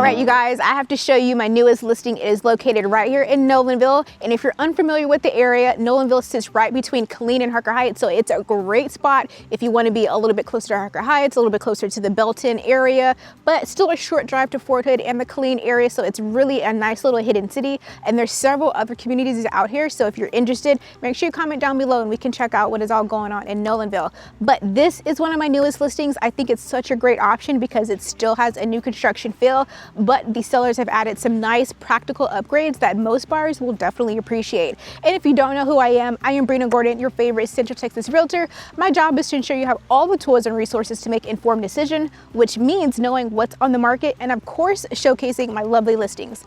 right, you guys, I have to show you my newest listing. It is located right here in Nolanville. And if you're unfamiliar with the area, Nolanville sits right between Killeen and Harker Heights. So it's a great spot if you want to be a little bit closer to Harker Heights, a little bit closer to the Belton area, but still a short drive to Fort Hood and the Killeen area. So it's really a nice little hidden city. And there's several other communities out here. So if you're interested, make sure you comment down below and we can check out what is all going on in Nolanville. But this is one of my newest listings. I think it's such a great option because it still has a new construction feel, but the sellers have added some nice practical upgrades that most buyers will definitely appreciate. And if you don't know who I am Brina Gordon, your favorite Central Texas realtor. My job is to ensure you have all the tools and resources to make informed decisions, which means knowing what's on the market and of course showcasing my lovely listings.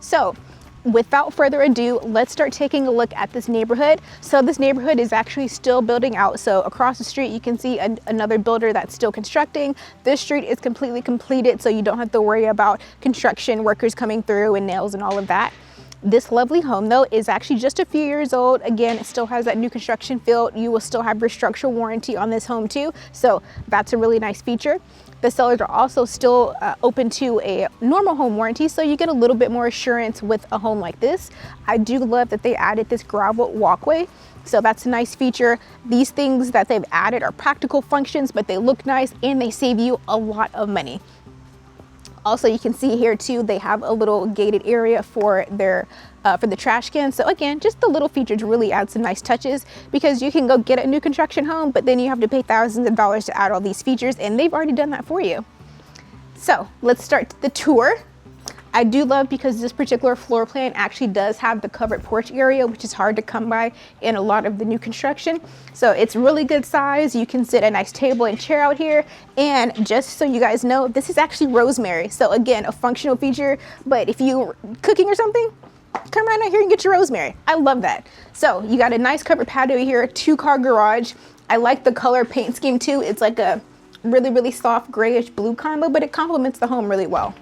So without further ado, let's start taking a look at this neighborhood. So this neighborhood is actually still building out. So across the street, you can see another builder that's still constructing. This street is completely completed, so you don't have to worry about construction workers coming through and nails and all of that. This lovely home though is actually just a few years old. Again, it still has that new construction feel. You will still have your structural warranty on this home too. So that's a really nice feature. The sellers are also still open to a normal home warranty, so you get a little bit more assurance with a home like this. I do love that they added this gravel walkway, so that's a nice feature. These things that they've added are practical functions, but they look nice and they save you a lot of money. Also, you can see here too, they have a little gated area for their for the trash can. So again, just the little features really add some nice touches, because you can go get a new construction home, but then you have to pay thousands of dollars to add all these features, and they've already done that for you. So let's start the tour. I do love because this particular floor plan actually does have the covered porch area, which is hard to come by in a lot of the new construction. So it's really good size. You can sit a nice table and chair out here. And just so you guys know, this is actually rosemary. So again, a functional feature, but if you're cooking or something, come right out here and get your rosemary. I love that. So you got a nice covered patio here, 2-car garage. I like the color paint scheme too. It's like a really, really soft grayish blue combo, but it complements the home really well.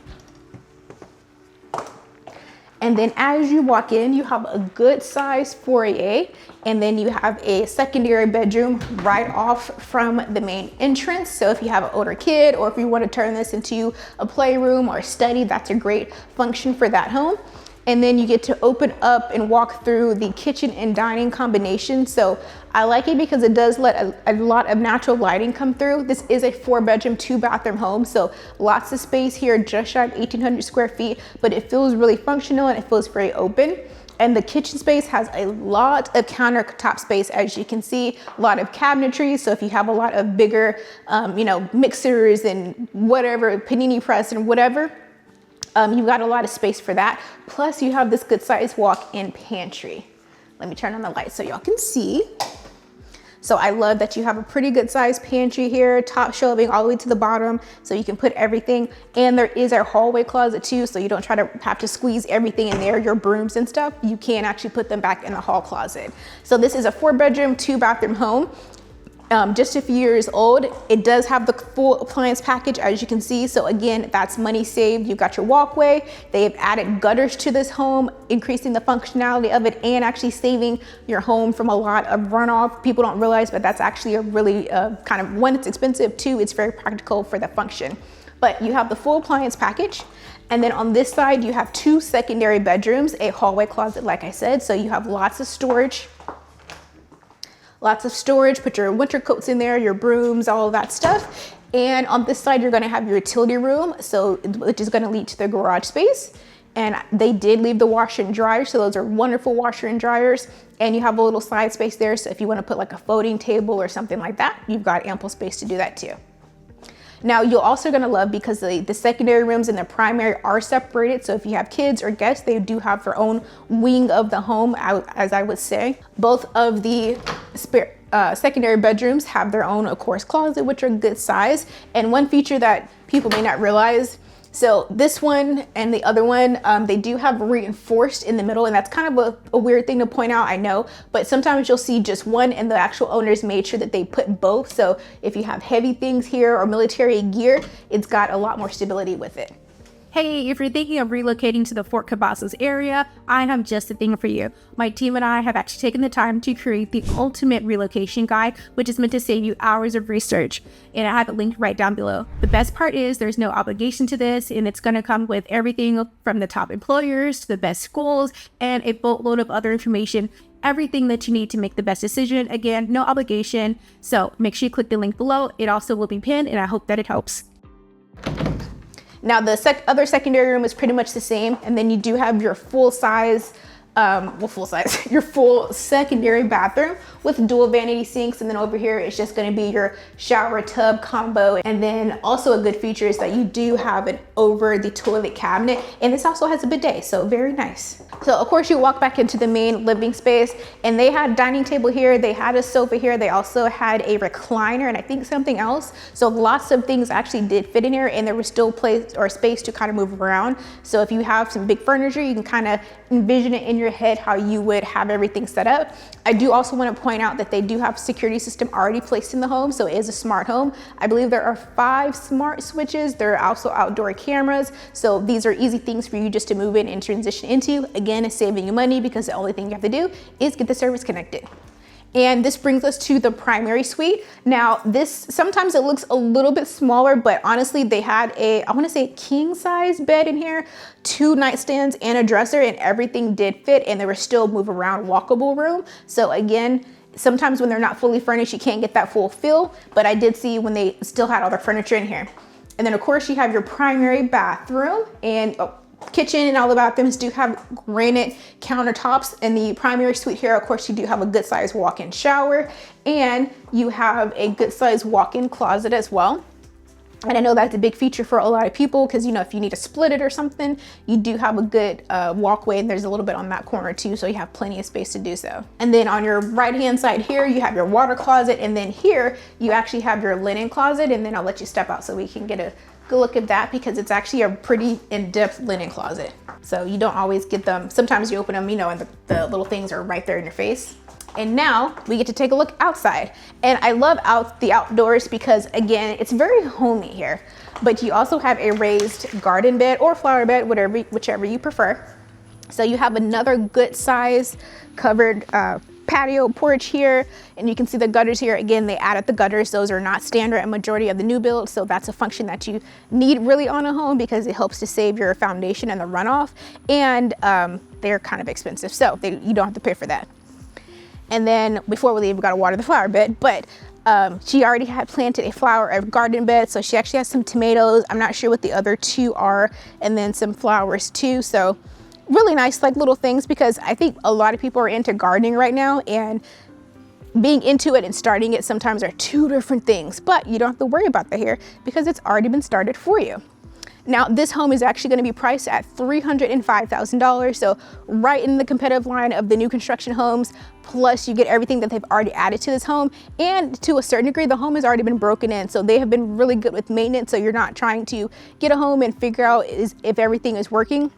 And then as you walk in, you have a good size foyer, and then you have a secondary bedroom right off from the main entrance. So if you have an older kid, or if you want to turn this into a playroom or a study, that's a great function for that home. And then you get to open up and walk through the kitchen and dining combination. So I like it because it does let a lot of natural lighting come through. This is a 4-bedroom, 2-bathroom home. So lots of space here, just shy of 1,800 square feet, but it feels really functional and it feels very open. And the kitchen space has a lot of countertop space, as you can see, a lot of cabinetry. So if you have a lot of bigger, mixers and whatever, panini press and whatever, you've got a lot of space for that. Plus you have this good size walk-in pantry. Let me turn on the light so y'all can see. So I love that you have a pretty good size pantry here, top shelving all the way to the bottom, so you can put everything. And there is a hallway closet too, so you don't try to have to squeeze everything in there, your brooms and stuff. You can actually put them back in the hall closet. So this is a 4-bedroom, 2-bathroom home. Just a few years old. It does have the full appliance package, as you can see. So again, that's money saved. You've got your walkway. They've added gutters to this home, increasing the functionality of it and actually saving your home from a lot of runoff. People don't realize, but that's actually a really kind of, one, it's expensive, 2, it's very practical for the function. But you have the full appliance package. And then on this side, you have 2 secondary bedrooms, a hallway closet, like I said. So you have lots of storage. Lots of storage, put your winter coats in there, your brooms, all of that stuff. And on this side, you're gonna have your utility room, so which is gonna lead to the garage space. And they did leave the washer and dryer, so those are wonderful washer and dryers. And you have a little side space there, so if you wanna put like a folding table or something like that, you've got ample space to do that too. Now you're also gonna love, because the secondary rooms and the primary are separated. So if you have kids or guests, they do have their own wing of the home, as I would say. Both of the secondary bedrooms have their own, of course, closet, which are good size. And one feature that people may not realize, so this one and the other one, they do have reinforced in the middle, and that's kind of a weird thing to point out, I know, but sometimes you'll see just one and the actual owners made sure that they put both. So if you have heavy things here or military gear, it's got a lot more stability with it. Hey, if you're thinking of relocating to the Fort Cavazos area, I have just the thing for you. My team and I have actually taken the time to create the ultimate relocation guide, which is meant to save you hours of research. And I have it linked right down below. The best part is there's no obligation to this, and it's going to come with everything from the top employers to the best schools and a boatload of other information. Everything that you need to make the best decision. Again, no obligation. So make sure you click the link below. It also will be pinned, and I hope that it helps. Now the other secondary room is pretty much the same, and then you do have your full size, your full secondary bathroom with dual vanity sinks, and then over here it's just going to be your shower tub combo. And then also a good feature is that you do have an over the toilet cabinet, and this also has a bidet, so very nice. So of course you walk back into the main living space, and they had a dining table here, they had a sofa here, they also had a recliner and I think something else. So lots of things actually did fit in here, and there was still place or space to kind of move around. So if you have some big furniture, you can kind of envision it in your head how you would have everything set up. I do also want to point out that they do have a security system already placed in the home, so it is a smart home. I believe there are 5 smart switches. There are also outdoor cameras, so these are easy things for you just to move in and transition into. Again, it's saving you money because the only thing you have to do is get the service connected. And this brings us to the primary suite. Now this, sometimes it looks a little bit smaller, but honestly they had a, I wanna say king size bed in here, 2 nightstands and a dresser, and everything did fit, and there was still move around walkable room. So again, sometimes when they're not fully furnished, you can't get that full feel, but I did see when they still had all the furniture in here. And then of course you have your primary bathroom, and kitchen, and all the bathrooms do have granite countertops. In the primary suite here, of course, you do have a good size walk-in shower, and you have a good size walk-in closet as well. And I know that's a big feature for a lot of people because, you know, if you need to split it or something, you do have a good walkway, and there's a little bit on that corner too, so you have plenty of space to do so. And then on your right-hand side here, you have your water closet, and then here you actually have your linen closet, and then I'll let you step out so we can get a good look at that, because it's actually a pretty in-depth linen closet. So you don't always get them. Sometimes you open them, you know, and the little things are right there in your face. And now we get to take a look outside. And I love the outdoors because, again, it's very homey here. But you also have a raised garden bed or flower bed, whichever you prefer. So you have another good size covered patio porch here, and you can see the gutters here. Again, they added the gutters. Those are not standard in majority of the new builds, so that's a function that you need really on a home because it helps to save your foundation and the runoff, and they're kind of expensive, so you don't have to pay for that. And then before we leave, we gotta water the flower bed, but she already had planted a garden bed, so she actually has some tomatoes. I'm not sure what the other 2 are, and then some flowers too. So really nice, like little things, because I think a lot of people are into gardening right now, and being into it and starting it sometimes are 2 different things, but you don't have to worry about that here because it's already been started for you. Now this home is actually going to be priced at $305,000, so right in the competitive line of the new construction homes, plus you get everything that they've already added to this home, and to a certain degree the home has already been broken in, so they have been really good with maintenance, so you're not trying to get a home and figure out if everything is working.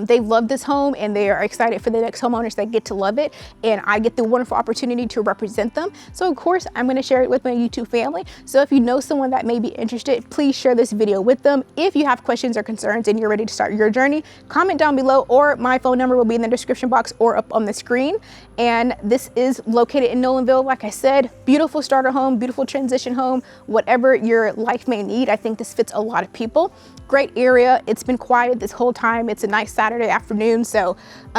They love this home, and they are excited for the next homeowners that get to love it, and I get the wonderful opportunity to represent them. So of course I'm going to share it with my YouTube family. So if you know someone that may be interested, please share this video with them. If you have questions or concerns and you're ready to start your journey, comment down below, or my phone number will be in the description box or up on the screen. And this is located in Nolanville. Like I said, beautiful starter home, beautiful transition home, whatever your life may need. I think this fits a lot of people. Great area. It's been quiet this whole time. It's a nice Saturday afternoon, so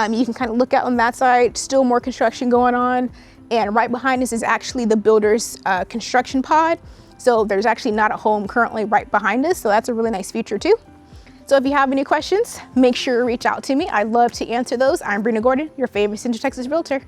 you can kind of look out on that side. Still more construction going on, and right behind us is actually the builder's construction pod. So there's actually not a home currently right behind us, so that's a really nice feature too. So if you have any questions, make sure to reach out to me. I love to answer those. I'm Brina Gordon, your favorite Central Texas realtor.